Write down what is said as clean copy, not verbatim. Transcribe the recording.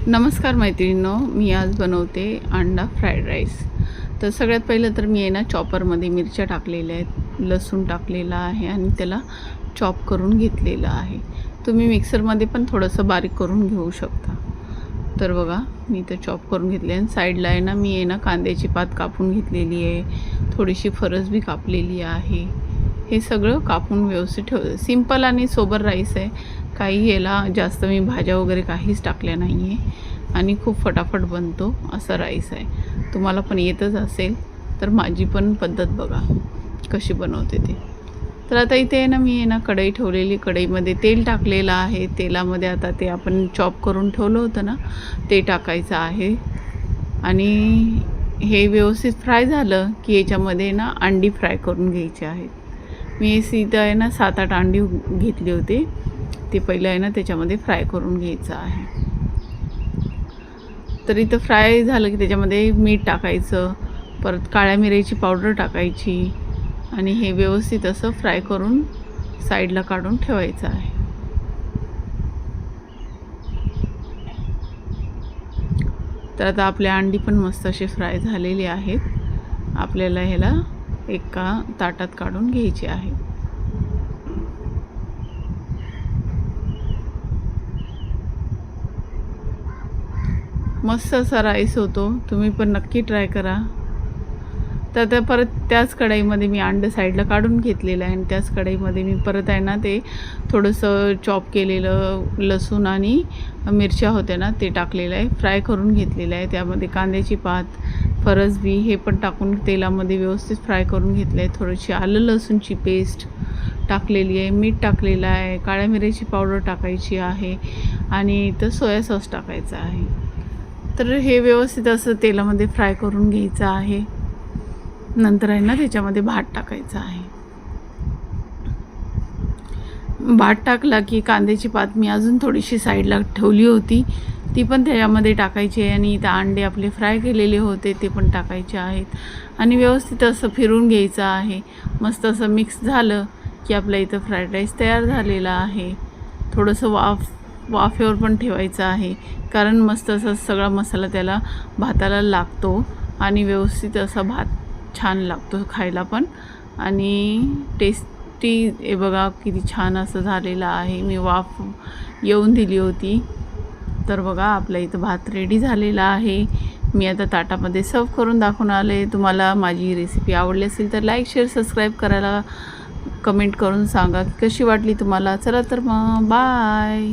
नमस्कार मैत्रिणींनो, मी आज बनवते अंडा फ्राईड राईस। तर सगळ्यात पहिलं तर मी आहे ना चॉपरमध्ये मिरच्या टाकलेल्या आहेत, लसूण टाकलेला आहे आणि त्याला चॉप करून घेतलेलं आहे। तुम्ही मिक्सरमध्ये पण थोडंसं बारीक करून घेऊ शकता। तर बघा मी इथं चॉप करून घेतले आणि साईडला आहे ना मी आहे ना कांद्याची पात कापून घेतलेली आहे, थोडीशी फरसबी कापलेली आहे। हे सगळं कापून व्यवस्थित ठेवलं। सिंपल आणि सोबर राईस आहे, काही याला जास्त मी भाज्या वगैरे काहीच टाकल्या नाही आहे आणि खूप फटाफट बनतो असा राईस आहे। तुम्हाला पण येतच असेल तर माझी पण पद्धत बघा कशी बनवते ते। तर आता इथे आहे ना मी आहे ना कढई ठेवलेली, कढईमध्ये तेल टाकलेलं आहे। तेलामध्ये आता ते आपण चॉप करून ठेवलं होतं ना ते टाकायचं आहे आणि हे व्यवस्थित फ्राय झालं की याच्यामध्ये ना अंडी फ्राय करून घ्यायची आहेत। मी सीधा आहे ना 7-8 अंडी घेतली होती, ते पहिलं आहे ना त्याच्यामध्ये फ्राय करून घ्यायचं आहे। तर इथं फ्राय झालं की त्याच्यामध्ये मीठ टाकायचं, परत काळ्या मिऱ्याची पावडर टाकायची आणि हे व्यवस्थित असं फ्राय करून साईडला काढून ठेवायचं आहे। तर आता आपल्या अंडी पण मस्त असे फ्राय झालेली आहेत। आपल्याला ह्याला एका ताटात काढून घ्यायची आहे। मस्त असा राईस होतो, तुम्ही पण नक्की ट्राय करा। तर आता परत त्याच कढईमध्ये मी अंडं साईडला काढून घेतलेलं आहे आणि त्याच कढईमध्ये मी परत आहे ना ते थोडंसं चॉप केलेलं लसूण आणि मिरच्या होत्या ना ते टाकलेलं आहे, फ्राय करून घेतलेलं आहे। त्यामध्ये कांद्याची पात, फरसबी हे पण टाकून तेलामध्ये व्यवस्थित फ्राय करून घेतलं आहे। थोडीशी आलं लसूणची पेस्ट टाकलेली आहे, मीठ टाकलेलं आहे, काळ्या मिऱ्याची पावडर टाकायची आहे आणि इथं सोया सॉस टाकायचा आहे। तर हे व्यवस्थित असं तेलामध्ये फ्राय करून घ्यायचं आहे। नंतर आहे ना त्याच्यामध्ये भात टाकायचा आहे। भात टाकला की कांद्याची पात मी अजून थोडीशी साईडला ठेवली होती, ती पण त्याच्यामध्ये टाकायची आहे आणि इथं अंडे आपले फ्राय केलेले होते ते पण टाकायचे आहेत आणि व्यवस्थित असं फिरून घ्यायचं आहे। मस्त असं मिक्स झालं की आपल्या इथं फ्राईड राईस तयार झालेला आहे। थोडंसं वाफेवर पण ठेवायचं आहे, कारण मस्त असा सगळा मसाला त्याला भाताला लागतो आणि व्यवस्थित असा भात छान लागतो खायला पण आणि टेस्टी। हे बघा किती छान असं झालेलं आहे, मी वाफ येऊन दिली होती। तर बघा आपल्या इथं भात रेडी झालेला आहे। मी आता ताटामध्ये सर्व करून दाखवून आले। तुम्हाला माझी रेसिपी आवडली असेल तर लाईक, शेअर, सबस्क्राईब करायला, कमेंट करून सांगा की कशी वाटली तुम्हाला। चला तर मग बाय।